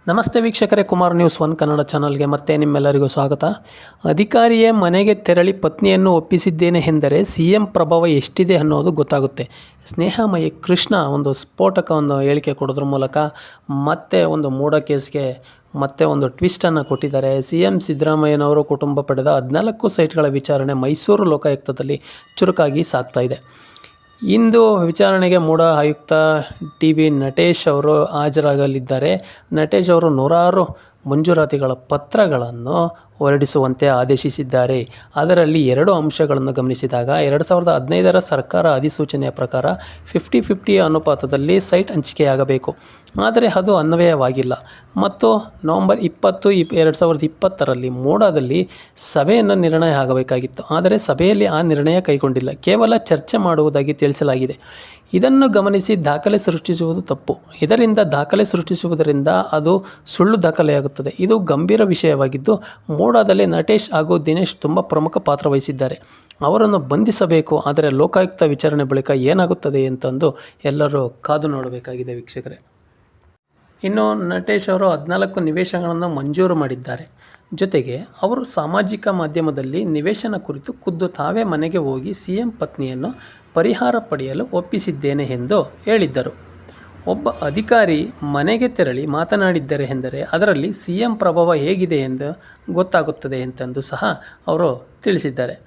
ನಮಸ್ತೆ ವೀಕ್ಷಕರೇ, Kumar news one Kannada ಚಾನಲ್ಗೆ ಮತ್ತೆ ನಿಮ್ಮೆಲ್ಲರಿಗೂ ಸ್ವಾಗತ. ಅಧಿಕಾರಿಯೇ ಮನೆಗೆ ತೆರಳಿ ಪತ್ನಿಯನ್ನು ಒಪ್ಪಿಸಿದ್ದೇನೆ ಎಂದರೆ CM ಪ್ರಭಾವ ಎಷ್ಟಿದೆ ಅನ್ನೋದು ಗೊತ್ತಾಗುತ್ತೆ. ಸ್ನೇಹಮಯಿ ಕೃಷ್ಣ ಒಂದು ಸ್ಫೋಟಕ ಹೇಳಿಕೆ ಕೊಡೋದ್ರ ಮೂಲಕ ಮತ್ತೆ ಒಂದು ಮೂಢ ಕೇಸ್ಗೆ ಮತ್ತೆ ಒಂದು ಟ್ವಿಸ್ಟನ್ನು ಕೊಟ್ಟಿದ್ದಾರೆ. CM ಸಿದ್ದರಾಮಯ್ಯನವರು ಕುಟುಂಬ ಪಡೆದ 14 ಸೈಟ್ಗಳ ವಿಚಾರಣೆ ಮೈಸೂರು ಲೋಕಾಯುಕ್ತದಲ್ಲಿ ಚುರುಕಾಗಿ ಸಾಗ್ತಾ ಇದೆ. ಇಂದು ವಿಚಾರಣೆಗೆ ಮೂಡ ಆಯುಕ್ತ TV ನಟೇಶ್ ಅವರು ಹಾಜರಾಗಲಿದ್ದಾರೆ. ನಟೇಶ್ ಅವರು ನೂರಾರು ಮಂಜೂರಾತಿಗಳ ಪತ್ರಗಳನ್ನು ಹೊರಡಿಸುವಂತೆ ಆದೇಶಿಸಿದ್ದಾರೆ. ಅದರಲ್ಲಿ 2 ಅಂಶಗಳನ್ನು ಗಮನಿಸಿದಾಗ 2015ರ ಸರ್ಕಾರ ಅಧಿಸೂಚನೆಯ ಪ್ರಕಾರ 50-50 ಅನುಪಾತದಲ್ಲಿ ಸೈಟ್ ಹಂಚಿಕೆಯಾಗಬೇಕು. ಆದರೆ ಅದು ಅನ್ವಯವಾಗಿಲ್ಲ ಮತ್ತು ನವೆಂಬರ್ 20, 2020ರಲ್ಲಿ ಮೂಡಾದಲ್ಲಿ ಸಭೆಯನ್ನು ನಿರ್ಣಯ ಆಗಬೇಕಾಗಿತ್ತು. ಆದರೆ ಸಭೆಯಲ್ಲಿ ಆ ನಿರ್ಣಯ ಕೈಗೊಂಡಿಲ್ಲ, ಕೇವಲ ಚರ್ಚೆ ಮಾಡುವುದಾಗಿ ತಿಳಿಸಲಾಗಿದೆ. ಇದನ್ನು ಗಮನಿಸಿ ದಾಖಲೆ ಸೃಷ್ಟಿಸುವುದು ತಪ್ಪು. ಇದರಿಂದ ದಾಖಲೆ ಸೃಷ್ಟಿಸುವುದರಿಂದ ಅದು ಸುಳ್ಳು ದಾಖಲೆಯಾಗುತ್ತದೆ. ಇದು ಗಂಭೀರ ವಿಷಯವಾಗಿದ್ದು ಮೂಡಾದಲ್ಲಿ ನಟೇಶ್ ಹಾಗೂ ದಿನೇಶ್ ತುಂಬ ಪ್ರಮುಖ ಪಾತ್ರ ವಹಿಸಿದ್ದಾರೆ. ಅವರನ್ನು ಬಂಧಿಸಬೇಕು. ಆದರೆ ಲೋಕಾಯುಕ್ತ ವಿಚಾರಣೆ ಬಳಿಕ ಏನಾಗುತ್ತದೆ ಅಂತಂದು ಎಲ್ಲರೂ ಕಾದು ನೋಡಬೇಕಾಗಿದೆ ವೀಕ್ಷಕರೇ. ಇನ್ನು ನಟೇಶ್ ಅವರು 14 ನಿವೇಶನಗಳನ್ನು ಮಂಜೂರು ಮಾಡಿದ್ದಾರೆ. ಜೊತೆಗೆ ಅವರು ಸಾಮಾಜಿಕ ಮಾಧ್ಯಮದಲ್ಲಿ ನಿವೇಶನ ಕುರಿತು ಖುದ್ದು ತಾವೇ ಮನೆಗೆ ಹೋಗಿ CM ಪತ್ನಿಯನ್ನು ಪರಿಹಾರ ಪಡೆಯಲು ಒಪ್ಪಿಸಿದ್ದೇನೆ ಎಂದು ಹೇಳಿದ್ದರು. ಒಬ್ಬ ಅಧಿಕಾರಿ ಮನೆಗೆ ತೆರಳಿ ಮಾತನಾಡಿದ್ದಾರೆ ಎಂದರೆ ಅದರಲ್ಲಿ CM ಪ್ರಭಾವ ಹೇಗಿದೆ ಎಂದು ಗೊತ್ತಾಗುತ್ತದೆ ಎಂತೆಂದು ಸಹ ಅವರು ತಿಳಿಸಿದ್ದಾರೆ.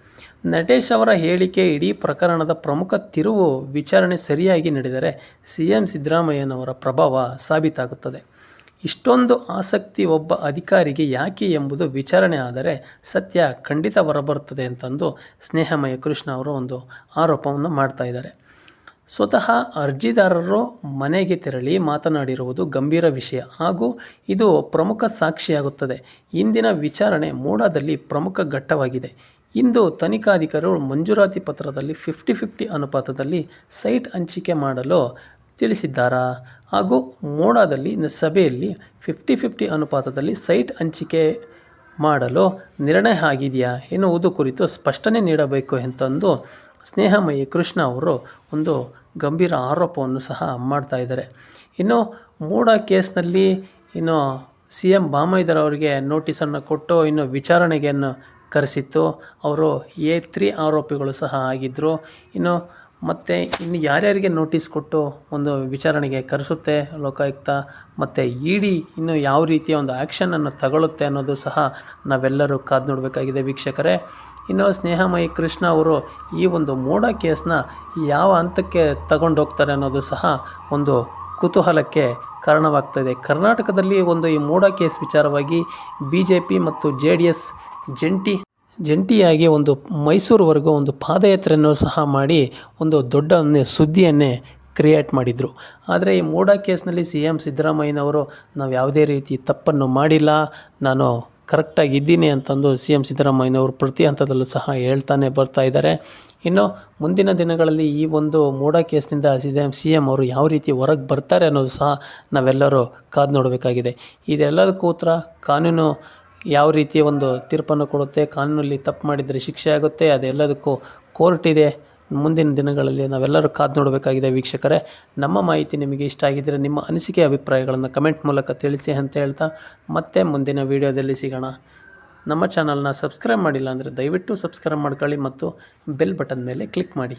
ನಟೇಶ್ ಅವರ ಹೇಳಿಕೆ ಇಡೀ ಪ್ರಕರಣದ ಪ್ರಮುಖ ತಿರುವು. ವಿಚಾರಣೆ ಸರಿಯಾಗಿ ನಡೆದರೆ CM ಸಿದ್ದರಾಮಯ್ಯನವರ ಪ್ರಭಾವ ಸಾಬೀತಾಗುತ್ತದೆ. ಇಷ್ಟೊಂದು ಆಸಕ್ತಿ ಒಬ್ಬ ಅಧಿಕಾರಿಗೆ ಯಾಕೆ ಎಂಬುದು ವಿಚಾರಣೆ ಆದರೆ ಸತ್ಯ ಖಂಡಿತ ಹೊರಬರುತ್ತದೆ ಅಂತಂದು ಸ್ನೇಹಮಯ ಕೃಷ್ಣ ಅವರು ಒಂದು ಆರೋಪವನ್ನು ಮಾಡ್ತಾ ಇದ್ದಾರೆ. ಸ್ವತಃ ಅರ್ಜಿದಾರರು ಮನೆಗೆ ತೆರಳಿ ಮಾತನಾಡಿರುವುದು ಗಂಭೀರ ವಿಷಯ ಹಾಗೂ ಇದು ಪ್ರಮುಖ ಸಾಕ್ಷಿಯಾಗುತ್ತದೆ. ಇಂದಿನ ವಿಚಾರಣೆ ಮೂಡಾದಲ್ಲಿ ಪ್ರಮುಖ ಘಟ್ಟವಾಗಿದೆ. ಇಂದು ತನಿಖಾಧಿಕಾರಿಗಳು ಮಂಜೂರಾತಿ ಪತ್ರದಲ್ಲಿ 50-50 ಅನುಪಾತದಲ್ಲಿ ಸೈಟ್ ಹಂಚಿಕೆ ಮಾಡಲು ತಿಳಿಸಿದ್ದಾರಾ ಹಾಗೂ ಮೂಡಾದಲ್ಲಿ ಸಭೆಯಲ್ಲಿ 50-50 ಅನುಪಾತದಲ್ಲಿ ಸೈಟ್ ಹಂಚಿಕೆ ಮಾಡಲು ನಿರ್ಣಯ ಆಗಿದೆಯಾ ಎನ್ನುವುದು ಕುರಿತು ಸ್ಪಷ್ಟನೆ ನೀಡಬೇಕು ಅಂತಂದು ಸ್ನೇಹಮಯಿ ಕೃಷ್ಣ ಅವರು ಒಂದು ಗಂಭೀರ ಆರೋಪವನ್ನು ಸಹ ಮಾಡ್ತಾ ಇದ್ದಾರೆ. ಇನ್ನು ಮೂಡ ಕೇಸ್ನಲ್ಲಿ ಇನ್ನು CM ಬಾಮೈದರವರಿಗೆ ನೋಟಿಸನ್ನು ಕೊಟ್ಟು ಇನ್ನು ವಿಚಾರಣೆಗೆಯನ್ನು ಕರೆಸಿತ್ತು. ಅವರು A3 ಆರೋಪಿಗಳು ಸಹ ಆಗಿದ್ದರು. ಇನ್ನು ಯಾರ್ಯಾರಿಗೆ ನೋಟಿಸ್ ಕೊಟ್ಟು ಒಂದು ವಿಚಾರಣೆಗೆ ಕರೆಸುತ್ತೆ ಲೋಕಾಯುಕ್ತ ಮತ್ತು ED ಇನ್ನು ಯಾವ ರೀತಿಯ ಒಂದು ಆ್ಯಕ್ಷನನ್ನು ತಗೊಳ್ಳುತ್ತೆ ಅನ್ನೋದು ಸಹ ನಾವೆಲ್ಲರೂ ಕಾದು ನೋಡಬೇಕಾಗಿದೆ ವೀಕ್ಷಕರೇ. ಇನ್ನು ಸ್ನೇಹಮಯಿ ಕೃಷ್ಣ ಅವರು ಈ ಒಂದು ಮೂಡ ಕೇಸ್ನ ಯಾವ ಹಂತಕ್ಕೆ ತಗೊಂಡೋಗ್ತಾರೆ ಅನ್ನೋದು ಸಹ ಒಂದು ಕುತೂಹಲಕ್ಕೆ ಕಾರಣವಾಗ್ತಾಯಿದೆ. ಕರ್ನಾಟಕದಲ್ಲಿ ಈ ಮೂಡ ಕೇಸ್ ವಿಚಾರವಾಗಿ BJP ಮತ್ತು JDS ಜಂಟಿಯಾಗಿ ಒಂದು ಮೈಸೂರುವರೆಗೂ ಒಂದು ಪಾದಯಾತ್ರೆಯನ್ನು ಸಹ ಮಾಡಿ ಒಂದು ದೊಡ್ಡ ಸುದ್ದಿಯನ್ನೇ ಕ್ರಿಯೇಟ್ ಮಾಡಿದರು. ಆದರೆ ಈ ಮೂಡ ಕೇಸ್ನಲ್ಲಿ CM ಸಿದ್ದರಾಮಯ್ಯನವರು ನಾವು ಯಾವುದೇ ರೀತಿ ತಪ್ಪನ್ನು ಮಾಡಿಲ್ಲ, ನಾನು ಕರೆಕ್ಟಾಗಿ ಇದ್ದೀನಿ ಅಂತಂದು CM ಸಿದ್ದರಾಮಯ್ಯನವರು ಪ್ರತಿ ಹಂತದಲ್ಲೂ ಸಹ ಹೇಳ್ತಾನೆ ಬರ್ತಾ ಇದ್ದಾರೆ. ಇನ್ನು ಮುಂದಿನ ದಿನಗಳಲ್ಲಿ ಈ ಒಂದು ಮೂಡ ಕೇಸ್ನಿಂದ CM ಅವರು ಯಾವ ರೀತಿ ಹೊರಗೆ ಬರ್ತಾರೆ ಅನ್ನೋದು ಸಹ ನಾವೆಲ್ಲರೂ ಕಾದು ನೋಡಬೇಕಾಗಿದೆ. ಇದೆಲ್ಲದಕ್ಕೂ ಉತ್ತರ ಕಾನೂನು ಯಾವ ರೀತಿಯ ಒಂದು ತೀರ್ಪನ್ನು ಕೊಡುತ್ತೆ, ಕಾನೂನಲ್ಲಿ ತಪ್ಪು ಮಾಡಿದರೆ ಶಿಕ್ಷೆ ಆಗುತ್ತೆ, ಅದೆಲ್ಲದಕ್ಕೂ ಕೋರ್ಟ್ ಇದೆ. ಮುಂದಿನ ದಿನಗಳಲ್ಲಿ ನಾವೆಲ್ಲರೂ ಕಾದು ನೋಡಬೇಕಾಗಿದೆ ವೀಕ್ಷಕರೇ. ನಮ್ಮ ಮಾಹಿತಿ ನಿಮಗೆ ಇಷ್ಟ ಆಗಿದ್ದರೆ ನಿಮ್ಮ ಅನಿಸಿಕೆ ಅಭಿಪ್ರಾಯಗಳನ್ನು ಕಮೆಂಟ್ ಮೂಲಕ ತಿಳಿಸಿ ಅಂತ ಹೇಳ್ತಾ ಮತ್ತೆ ಮುಂದಿನ ವೀಡಿಯೋದಲ್ಲಿ ಸಿಗೋಣ. ನಮ್ಮ ಚಾನಲ್ನ ಸಬ್ಸ್ಕ್ರೈಬ್ ಮಾಡಿಲ್ಲ ಅಂದರೆ ದಯವಿಟ್ಟು ಸಬ್ಸ್ಕ್ರೈಬ್ ಮಾಡ್ಕೊಳ್ಳಿ ಮತ್ತು ಬೆಲ್ ಬಟನ್ ಮೇಲೆ ಕ್ಲಿಕ್ ಮಾಡಿ.